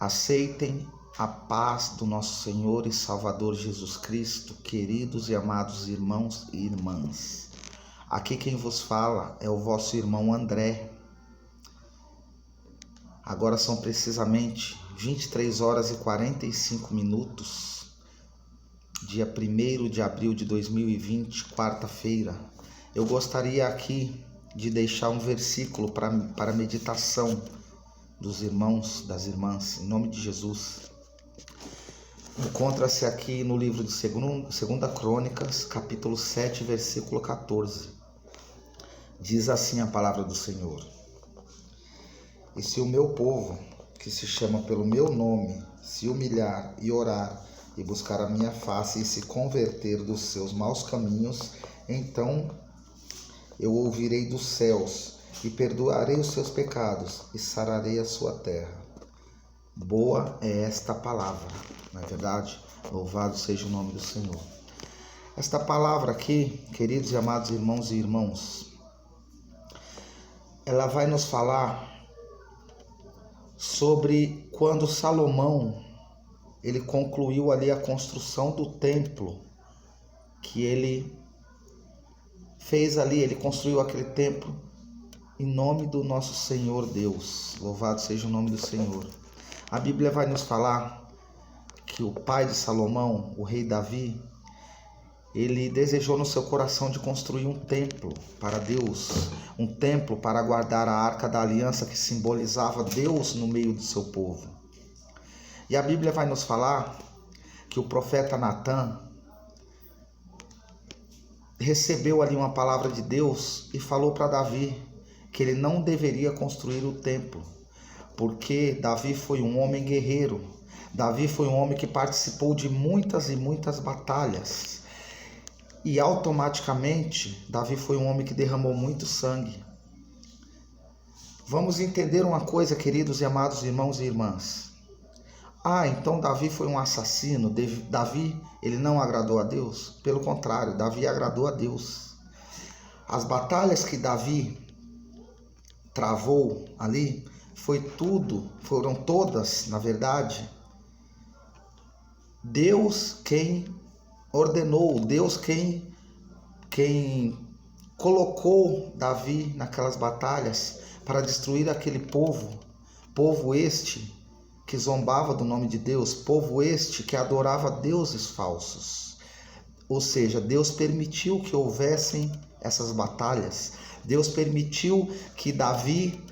Aceitem a paz do nosso Senhor e Salvador Jesus Cristo, queridos e amados irmãos e irmãs. Aqui quem vos fala é o vosso irmão André. Agora são precisamente 23 horas e 45 minutos, dia 1º de abril de 2020, quarta-feira. Eu gostaria aqui de deixar um versículo para meditação dos irmãos, das irmãs, em nome de Jesus. Encontra-se aqui no livro de 2 Crônicas, capítulo 7, versículo 14. Diz assim a palavra do Senhor: E se o meu povo, que se chama pelo meu nome, se humilhar e orar, e buscar a minha face e se converter dos seus maus caminhos, então eu ouvirei dos céus e perdoarei os seus pecados e sararei a sua terra. Boa é esta palavra, não é verdade? Louvado seja o nome do Senhor. Esta palavra aqui, queridos e amados irmãos e irmãs, ela vai nos falar sobre quando Salomão ele concluiu ali a construção do templo que ele fez ali. Ele construiu aquele templo em nome do nosso Senhor Deus. Louvado seja o nome do Senhor. A Bíblia vai nos falar que o pai de Salomão, o rei Davi, ele desejou no seu coração de construir um templo para Deus, um templo para guardar a arca da aliança que simbolizava Deus no meio do seu povo. E a Bíblia vai nos falar que o profeta Natã recebeu ali uma palavra de Deus e falou para Davi que ele não deveria construir o templo, porque Davi foi um homem guerreiro. Davi foi um homem que participou de muitas e muitas batalhas. E automaticamente, Davi foi um homem que derramou muito sangue. Vamos entender uma coisa, queridos e amados irmãos e irmãs. Então Davi foi um assassino. Davi, ele não agradou a Deus? Pelo contrário, Davi agradou a Deus. As batalhas que Davi travou ali, foram todas, na verdade, Deus quem ordenou, Deus quem colocou Davi naquelas batalhas para destruir aquele povo este que zombava do nome de Deus, povo este que adorava deuses falsos. Ou seja, Deus permitiu que houvessem essas batalhas, Deus permitiu que Davi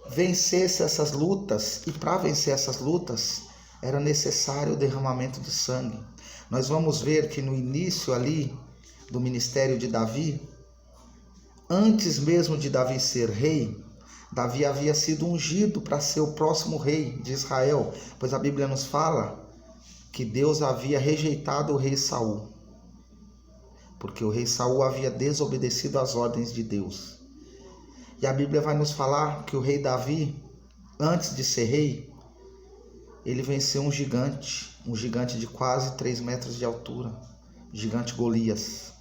vencesse essas lutas, e para vencer essas lutas era necessário o derramamento de sangue. Nós vamos ver que no início ali do ministério de Davi, antes mesmo de Davi ser rei, Davi havia sido ungido para ser o próximo rei de Israel, pois a Bíblia nos fala que Deus havia rejeitado o rei Saul, porque o rei Saul havia desobedecido às ordens de Deus. E a Bíblia vai nos falar que o rei Davi, antes de ser rei, ele venceu um gigante de quase 3 metros de altura, o gigante Golias.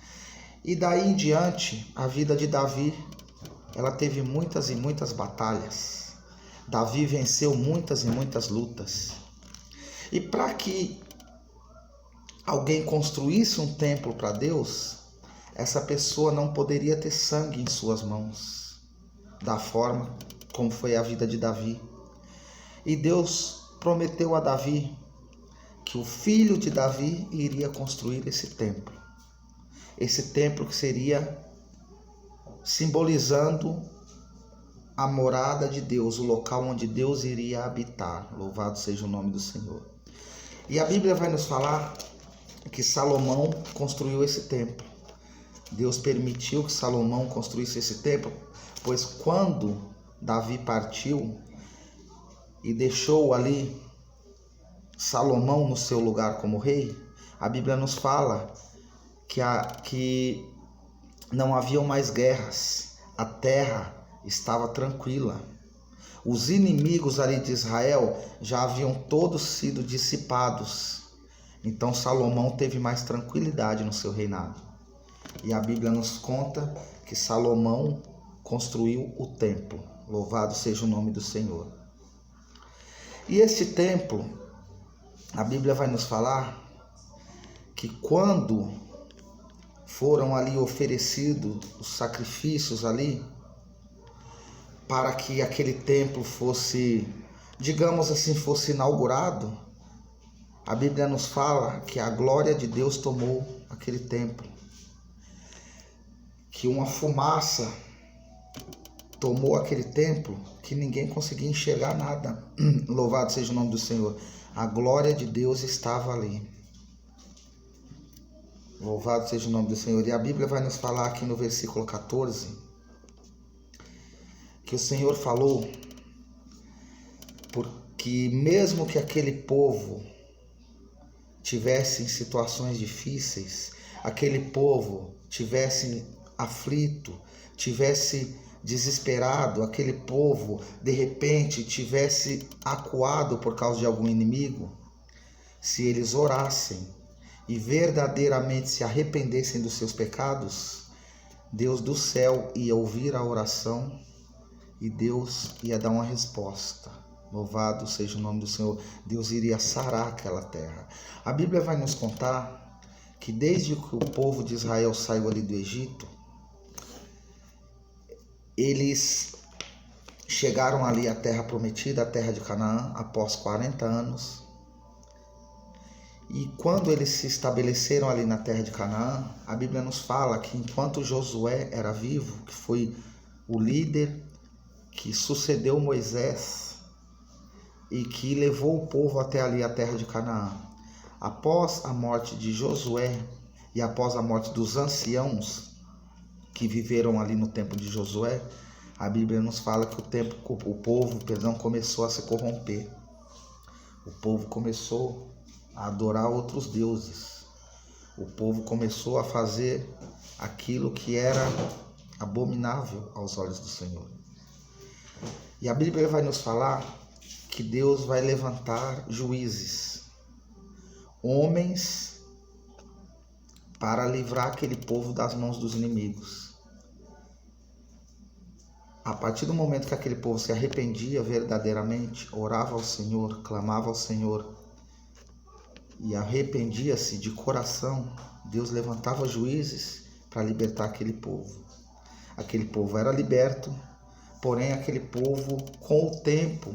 E daí em diante, a vida de Davi, ela teve muitas e muitas batalhas. Davi venceu muitas e muitas lutas. E para que alguém construísse um templo para Deus, essa pessoa não poderia ter sangue em suas mãos, da forma como foi a vida de Davi. E Deus prometeu a Davi que o filho de Davi iria construir esse templo que seria simbolizando a morada de Deus, o local onde Deus iria habitar. Louvado seja o nome do Senhor. E a Bíblia vai nos falar que Salomão construiu esse templo. Deus permitiu que Salomão construísse esse templo, pois quando Davi partiu e deixou ali Salomão no seu lugar como rei, a Bíblia nos fala que não haviam mais guerras, a terra estava tranquila. Os inimigos ali de Israel já haviam todos sido dissipados. Então Salomão teve mais tranquilidade no seu reinado. E a Bíblia nos conta que Salomão construiu o templo. Louvado seja o nome do Senhor. E este templo, a Bíblia vai nos falar que quando foram ali oferecidos os sacrifícios ali, para que aquele templo fosse, digamos assim, fosse inaugurado, a Bíblia nos fala que a glória de Deus tomou aquele templo, que uma fumaça tomou aquele templo, que ninguém conseguia enxergar nada. Louvado seja o nome do Senhor. A glória de Deus estava ali. Louvado seja o nome do Senhor. E a Bíblia vai nos falar aqui no versículo 14, que o Senhor falou, porque mesmo que aquele povo tivesse em situações difíceis, aquele povo tivesse aflito, tivesse desesperado, aquele povo de repente tivesse acuado por causa de algum inimigo, se eles orassem e verdadeiramente se arrependessem dos seus pecados, Deus do céu ia ouvir a oração e Deus ia dar uma resposta. Louvado seja o nome do Senhor. Deus iria sarar aquela terra. A Bíblia vai nos contar que desde que o povo de Israel saiu ali do Egito, eles chegaram ali à terra prometida, a terra de Canaã, após 40 anos. E quando eles se estabeleceram ali na terra de Canaã, a Bíblia nos fala que enquanto Josué era vivo, que foi o líder que sucedeu Moisés e que levou o povo até ali a terra de Canaã, após a morte de Josué e após a morte dos anciãos que viveram ali no tempo de Josué, a Bíblia nos fala que o povo começou a se corromper. O povo começou a adorar outros deuses. O povo começou a fazer aquilo que era abominável aos olhos do Senhor. E a Bíblia vai nos falar que Deus vai levantar juízes, homens, para livrar aquele povo das mãos dos inimigos. A partir do momento que aquele povo se arrependia verdadeiramente, orava ao Senhor, clamava ao Senhor e arrependia-se de coração, Deus levantava juízes para libertar aquele povo. Aquele povo era liberto, porém aquele povo, com o tempo,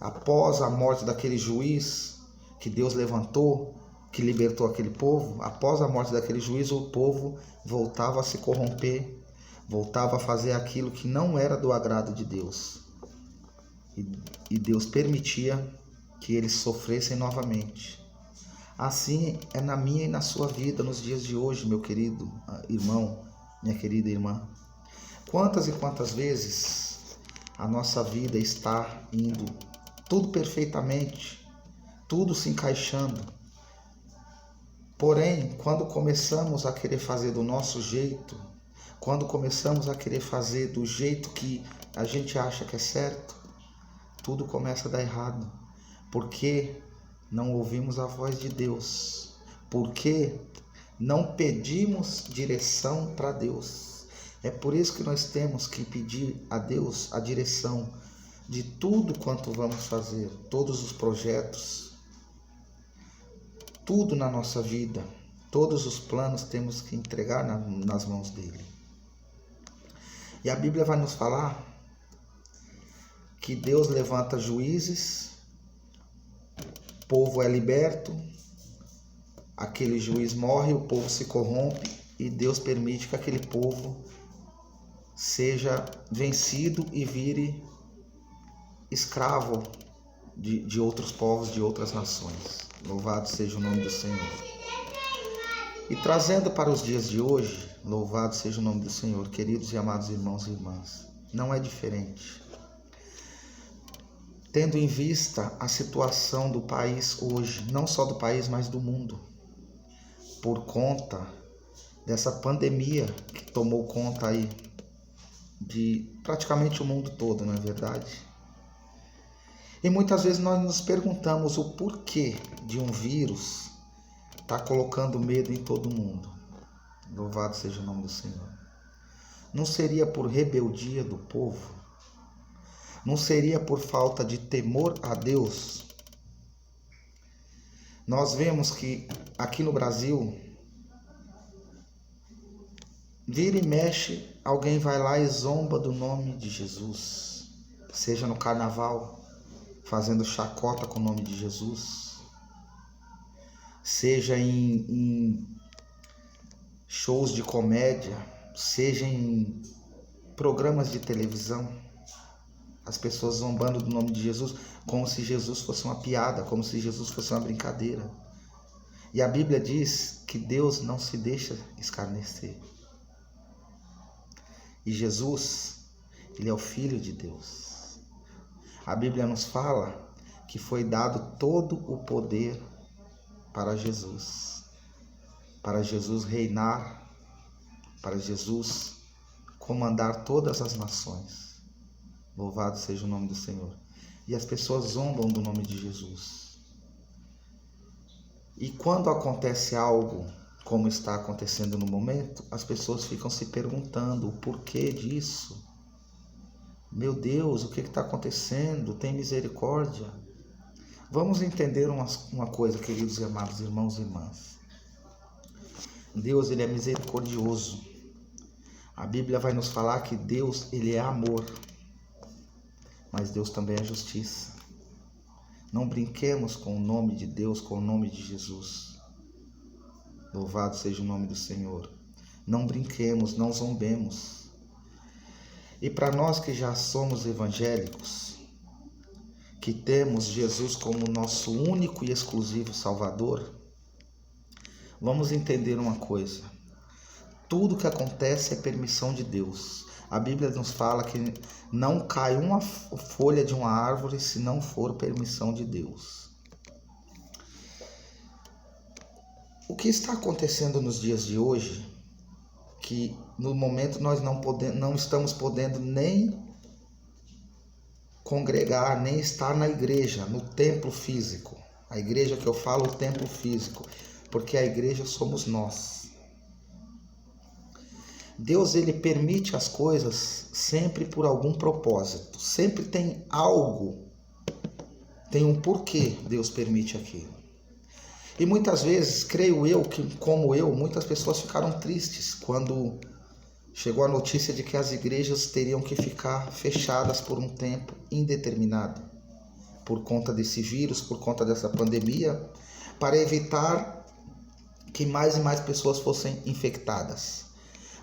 após a morte daquele juiz que Deus levantou, que libertou aquele povo, após a morte daquele juiz, o povo voltava a se corromper, voltava a fazer aquilo que não era do agrado de Deus. E Deus permitia que eles sofressem novamente. Assim é na minha e na sua vida nos dias de hoje, meu querido irmão, minha querida irmã. Quantas e quantas vezes a nossa vida está indo tudo perfeitamente, tudo se encaixando. Porém, quando começamos a querer fazer do nosso jeito, quando começamos a querer fazer do jeito que a gente acha que é certo, tudo começa a dar errado. Porque não ouvimos a voz de Deus. Porque não pedimos direção para Deus. É por isso que nós temos que pedir a Deus a direção de tudo quanto vamos fazer, todos os projetos, tudo na nossa vida, todos os planos temos que entregar nas mãos dele. E a Bíblia vai nos falar que Deus levanta juízes, o povo é liberto, aquele juiz morre, o povo se corrompe e Deus permite que aquele povo seja vencido e vire escravo de outros povos, de outras nações. Louvado seja o nome do Senhor. E trazendo para os dias de hoje, louvado seja o nome do Senhor, queridos e amados irmãos e irmãs, não é diferente. Tendo em vista a situação do país hoje, não só do país, mas do mundo, por conta dessa pandemia que tomou conta aí de praticamente o mundo todo, não é verdade? E muitas vezes nós nos perguntamos o porquê de um vírus estar colocando medo em todo mundo. Louvado seja o nome do Senhor. Não seria por rebeldia do povo? Não seria por falta de temor a Deus Nós vemos que aqui no Brasil, vira e mexe, alguém vai lá e zomba do nome de Jesus. Seja no carnaval, fazendo chacota com o nome de Jesus. Seja em shows de comédia, seja em programas de televisão. As pessoas zombando do nome de Jesus, como se Jesus fosse uma piada, como se Jesus fosse uma brincadeira. E a Bíblia diz que Deus não se deixa escarnecer. E Jesus, ele é o Filho de Deus. A Bíblia nos fala que foi dado todo o poder para Jesus reinar, para Jesus comandar todas as nações. Louvado seja o nome do Senhor. E as pessoas zombam do nome de Jesus. E quando acontece algo como está acontecendo no momento, as pessoas ficam se perguntando o porquê disso. Meu Deus, o que está acontecendo? Tem misericórdia. Vamos entender uma coisa, queridos e amados irmãos e irmãs. Deus, ele é misericordioso. A Bíblia vai nos falar que Deus, ele é amor. Mas Deus também é justiça. Não brinquemos com o nome de Deus, com o nome de Jesus. Louvado seja o nome do Senhor. Não brinquemos, não zombemos. E para nós que já somos evangélicos, que temos Jesus como nosso único e exclusivo Salvador, vamos entender uma coisa. Tudo que acontece é permissão de Deus. A Bíblia nos fala que não cai uma folha de uma árvore se não for permissão de Deus. O que está acontecendo nos dias de hoje, que no momento nós não estamos podendo nem congregar, nem estar na igreja, no templo físico. A igreja que eu falo, o templo físico, porque a igreja somos nós. Deus, ele permite as coisas sempre por algum propósito. Sempre tem algo, tem um porquê Deus permite aquilo. E muitas vezes, creio eu, que como eu, muitas pessoas ficaram tristes quando chegou a notícia de que as igrejas teriam que ficar fechadas por um tempo indeterminado, por conta desse vírus, por conta dessa pandemia, para evitar que mais e mais pessoas fossem infectadas.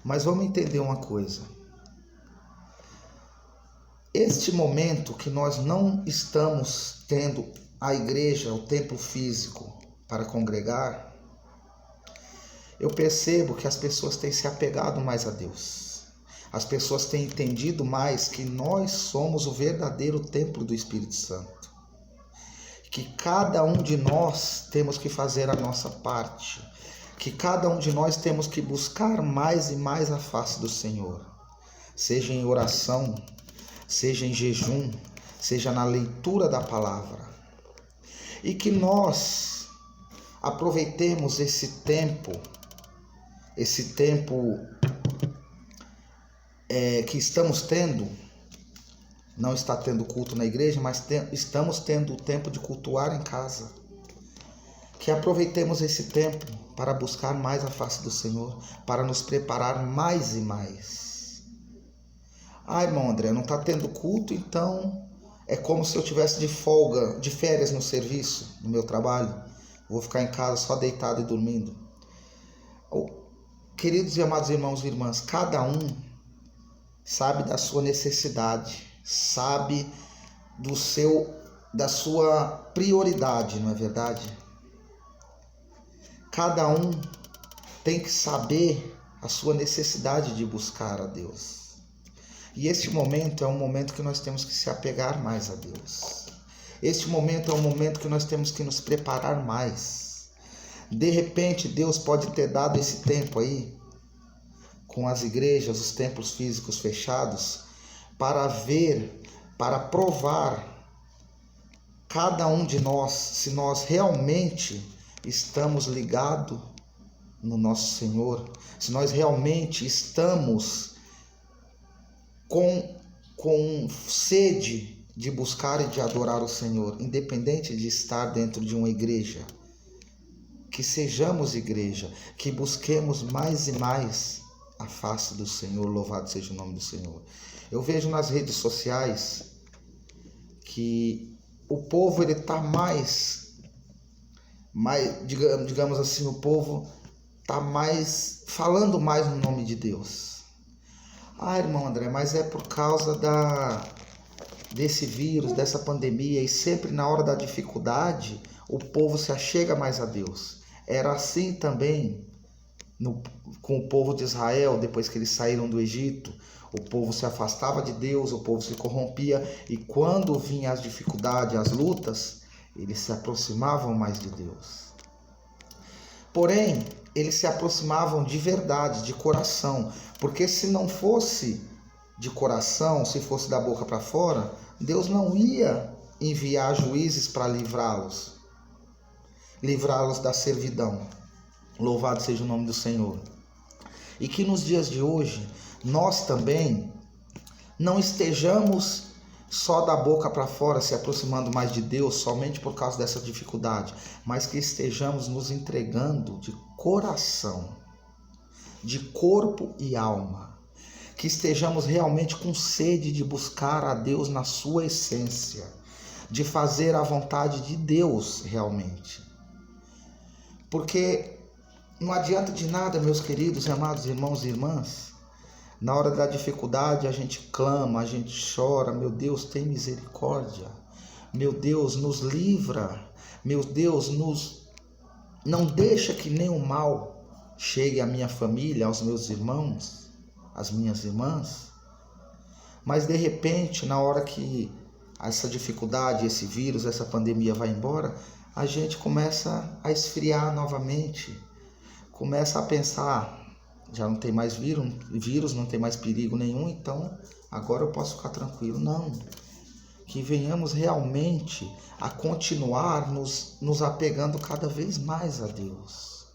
Mas vamos entender uma coisa. Este momento que nós não estamos tendo a igreja, o templo físico para congregar, eu percebo que as pessoas têm se apegado mais a Deus. As pessoas têm entendido mais que nós somos o verdadeiro templo do Espírito Santo. Que cada um de nós temos que fazer a nossa parte. Que cada um de nós temos que buscar mais e mais a face do Senhor. Seja em oração, seja em jejum, seja na leitura da palavra. E que nós aproveitemos esse tempo que estamos tendo, não está tendo culto na igreja, mas estamos tendo o tempo de cultuar em casa. Que aproveitemos esse tempo para buscar mais a face do Senhor, para nos preparar mais e mais. Ah, irmão André, não está tendo culto, então é como se eu tivesse de folga, de férias no serviço, no meu trabalho. Vou ficar em casa só deitado e dormindo. Queridos e amados irmãos e irmãs, cada um sabe da sua necessidade, sabe da sua prioridade, não é verdade? Cada um tem que saber a sua necessidade de buscar a Deus. E este momento é um momento que nós temos que se apegar mais a Deus. Este momento é um momento que nós temos que nos preparar mais. De repente, Deus pode ter dado esse tempo aí, com as igrejas, os templos físicos fechados, para ver, para provar cada um de nós, se nós realmente estamos ligados no nosso Senhor, se nós realmente estamos com sede de buscar e de adorar o Senhor, independente de estar dentro de uma igreja, que sejamos igreja, que busquemos mais e mais a face do Senhor, louvado seja o nome do Senhor. Eu vejo nas redes sociais que o povo ele está mais, digamos assim, o povo está mais, falando mais no nome de Deus. Irmão André, mas é por causa desse vírus, dessa pandemia, e sempre na hora da dificuldade, o povo se achega mais a Deus. Era assim também com o povo de Israel, depois que eles saíram do Egito. O povo se afastava de Deus, o povo se corrompia, e quando vinham as dificuldades, as lutas, eles se aproximavam mais de Deus. Porém, eles se aproximavam de verdade, de coração, porque se não fosse de coração, se fosse da boca para fora, Deus não ia enviar juízes para livrá-los da servidão. Louvado seja o nome do Senhor. E que nos dias de hoje, nós também não estejamos só da boca para fora se aproximando mais de Deus somente por causa dessa dificuldade, mas que estejamos nos entregando de coração, de corpo e alma, que estejamos realmente com sede de buscar a Deus na sua essência, de fazer a vontade de Deus realmente. Porque não adianta de nada, meus queridos e amados irmãos e irmãs, na hora da dificuldade a gente clama, a gente chora, meu Deus, tem misericórdia, meu Deus, nos livra, meu Deus, não deixa que nenhum mal chegue à minha família, aos meus irmãos, às minhas irmãs. Mas de repente, na hora que essa dificuldade, esse vírus, essa pandemia vai embora, a gente começa a esfriar novamente, começa a pensar, já não tem mais vírus, não tem mais perigo nenhum, então agora eu posso ficar tranquilo. Não, que venhamos realmente a continuar nos apegando cada vez mais a Deus.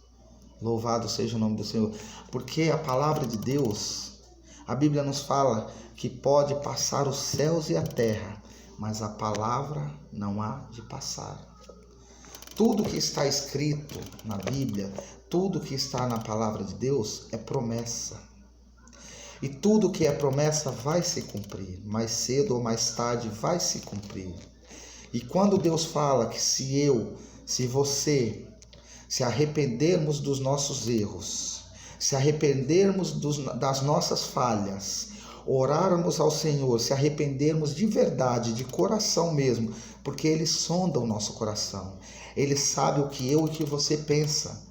Louvado seja o nome do Senhor, porque a palavra de Deus, a Bíblia nos fala que pode passar os céus e a terra, mas a palavra não há de passar. Tudo que está escrito na Bíblia, tudo que está na palavra de Deus é promessa. E tudo que é promessa vai se cumprir, mais cedo ou mais tarde vai se cumprir. E quando Deus fala que se você se arrependermos dos nossos erros, se arrependermos das nossas falhas, orarmos ao Senhor, se arrependermos de verdade, de coração mesmo, porque Ele sonda o nosso coração. Ele sabe o que eu e o que você pensa.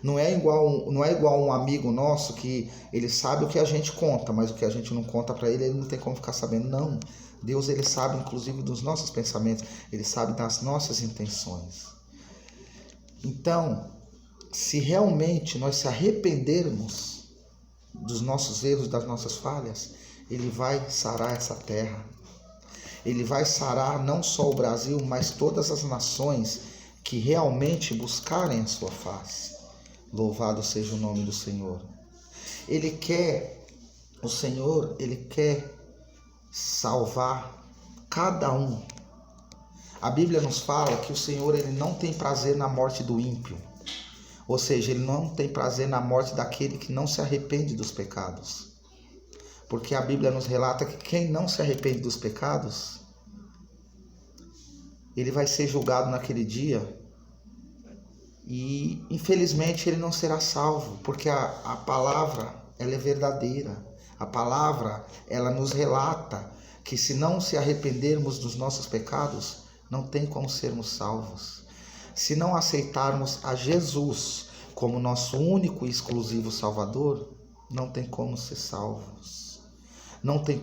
Não é igual um amigo nosso que ele sabe o que a gente conta, mas o que a gente não conta para ele não tem como ficar sabendo. Não. Deus, ele sabe inclusive dos nossos pensamentos, ele sabe das nossas intenções. Então, se realmente nós se arrependermos dos nossos erros, das nossas falhas, Ele vai sarar essa terra. Ele vai sarar não só o Brasil, mas todas as nações que realmente buscarem a sua face. Louvado seja o nome do Senhor. O Senhor, Ele quer salvar cada um. A Bíblia nos fala que o Senhor, Ele não tem prazer na morte do ímpio. Ou seja, Ele não tem prazer na morte daquele que não se arrepende dos pecados. Porque a Bíblia nos relata que quem não se arrepende dos pecados, ele vai ser julgado naquele dia e infelizmente ele não será salvo, porque a palavra ela é verdadeira. A palavra ela nos relata que se não se arrependermos dos nossos pecados, não tem como sermos salvos. Se não aceitarmos a Jesus como nosso único e exclusivo Salvador, não tem como ser salvos. Não tem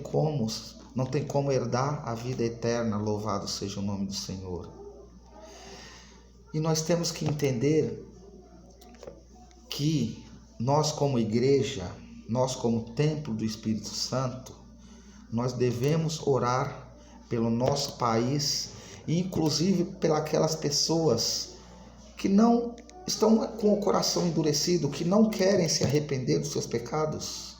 como herdar a vida eterna, louvado seja o nome do Senhor. E nós temos que entender que nós como igreja, nós como templo do Espírito Santo, nós devemos orar pelo nosso país e inclusive pelas pessoas que não estão com o coração endurecido, que não querem se arrepender dos seus pecados.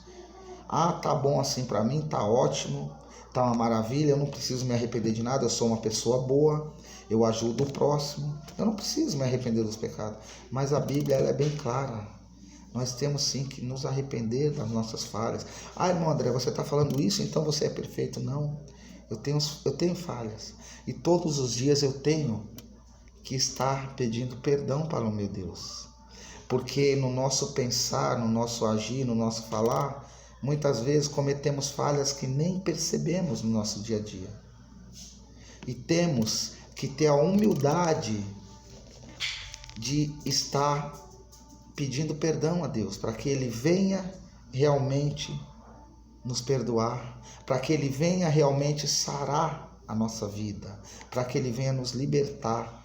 Tá bom assim para mim, tá ótimo, tá uma maravilha, eu não preciso me arrepender de nada, eu sou uma pessoa boa, eu ajudo o próximo, eu não preciso me arrepender dos pecados. Mas a Bíblia ela é bem clara. Nós temos sim que nos arrepender das nossas falhas. Ah, irmão André, você está falando isso, então você é perfeito? Não, eu tenho falhas. E todos os dias eu tenho que estar pedindo perdão para o meu Deus. Porque no nosso pensar, no nosso agir, no nosso falar, muitas vezes cometemos falhas que nem percebemos no nosso dia a dia. E temos que ter a humildade de estar pedindo perdão a Deus, para que Ele venha realmente nos perdoar, para que Ele venha realmente sarar a nossa vida, para que Ele venha nos libertar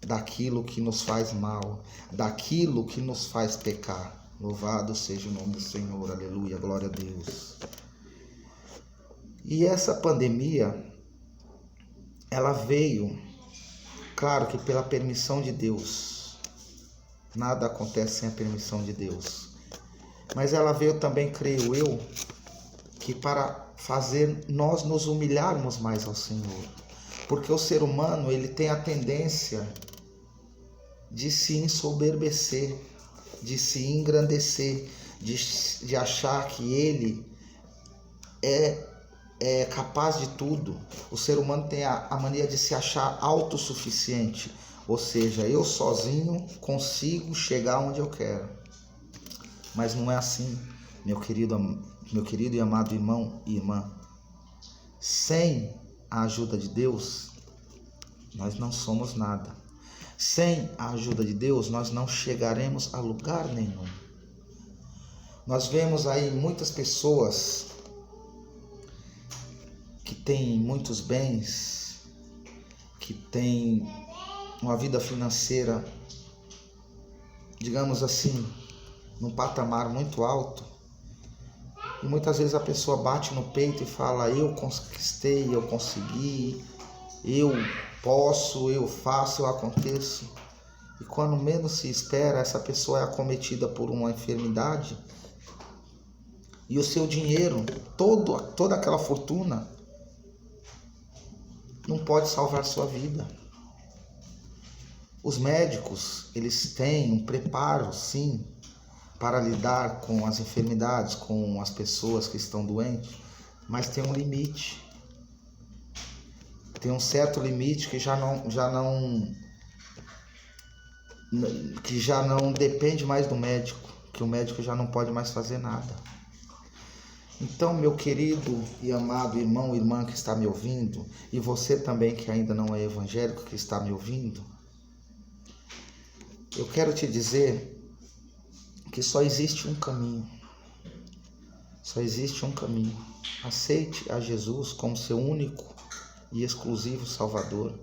daquilo que nos faz mal, daquilo que nos faz pecar. Louvado seja o nome do Senhor, aleluia, glória a Deus. E essa pandemia, ela veio, claro que pela permissão de Deus, nada acontece sem a permissão de Deus, mas ela veio também, creio eu, que para fazer nós nos humilharmos mais ao Senhor, porque o ser humano, ele tem a tendência de se ensoberbecer, de se engrandecer, de achar que ele é capaz de tudo. O ser humano tem a mania de se achar autossuficiente, ou seja, eu sozinho consigo chegar onde eu quero. Mas não é assim, meu querido e amado irmão e irmã. Sem a ajuda de Deus, nós não somos nada. Sem a ajuda de Deus, nós não chegaremos a lugar nenhum. Nós vemos aí muitas pessoas que têm muitos bens, que têm uma vida financeira, digamos assim, num patamar muito alto. E muitas vezes a pessoa bate no peito e fala: eu conquistei, eu consegui, eu posso, eu faço, eu aconteço. E quando menos se espera, essa pessoa é acometida por uma enfermidade e o seu dinheiro, toda aquela fortuna, não pode salvar sua vida. Os médicos, eles têm um preparo, sim, para lidar com as enfermidades, com as pessoas que estão doentes, mas tem um limite. Tem um certo limite que já não depende mais do médico, que o médico já não pode mais fazer nada. Então, meu querido e amado irmão e irmã que está me ouvindo, e você também que ainda não é evangélico que está me ouvindo, eu quero te dizer que só existe um caminho. Só existe um caminho. Aceite a Jesus como seu único e exclusivo Salvador,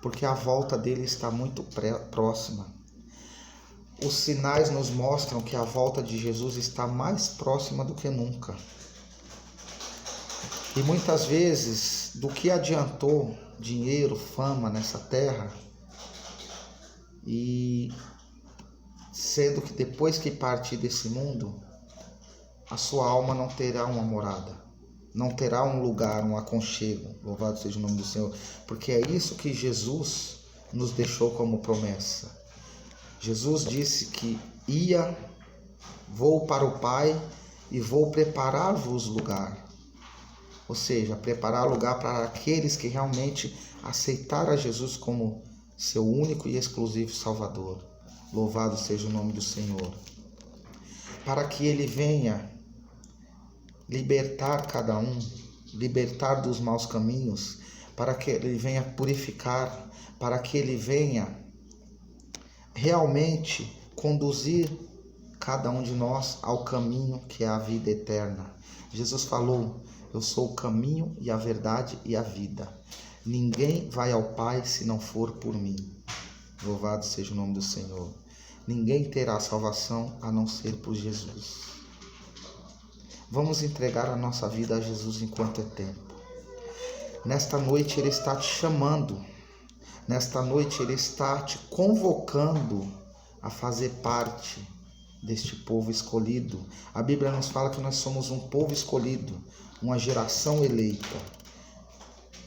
porque a volta dele está muito próxima. Os sinais nos mostram que a volta de Jesus está mais próxima do que nunca. E muitas vezes, do que adiantou dinheiro, fama nessa terra, e sendo que depois que partir desse mundo, a sua alma não terá uma morada, não terá um lugar, um aconchego. Louvado seja o nome do Senhor, porque é isso que Jesus nos deixou como promessa. Jesus disse que vou para o Pai e vou preparar-vos lugar. Ou seja, preparar lugar para aqueles que realmente aceitaram a Jesus como seu único e exclusivo Salvador. Louvado seja o nome do Senhor. Para que Ele venha libertar cada um, libertar dos maus caminhos, para que Ele venha purificar, para que Ele venha realmente conduzir cada um de nós ao caminho que é a vida eterna. Jesus falou: eu sou o caminho e a verdade e a vida. Ninguém vai ao Pai se não for por mim. Louvado seja o nome do Senhor. Ninguém terá salvação a não ser por Jesus. Vamos entregar a nossa vida a Jesus enquanto é tempo. Nesta noite Ele está te chamando. Nesta noite Ele está te convocando a fazer parte deste povo escolhido. A Bíblia nos fala que nós somos um povo escolhido, uma geração eleita.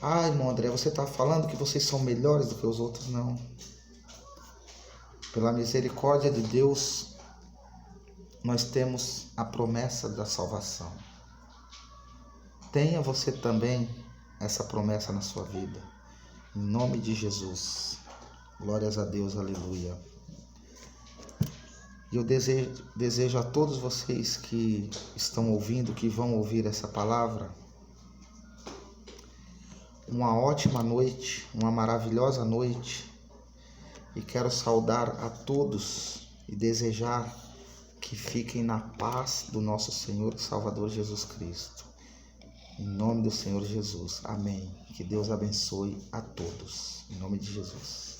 Ah, irmão André, você está falando que vocês são melhores do que os outros? Não. Pela misericórdia de Deus, nós temos a promessa da salvação. Tenha você também essa promessa na sua vida. Em nome de Jesus. Glórias a Deus, aleluia. E eu desejo a todos vocês que estão ouvindo, que vão ouvir essa palavra, uma ótima noite, uma maravilhosa noite. E quero saudar a todos e desejar que fiquem na paz do nosso Senhor e Salvador Jesus Cristo. Em nome do Senhor Jesus. Amém. Que Deus abençoe a todos. Em nome de Jesus.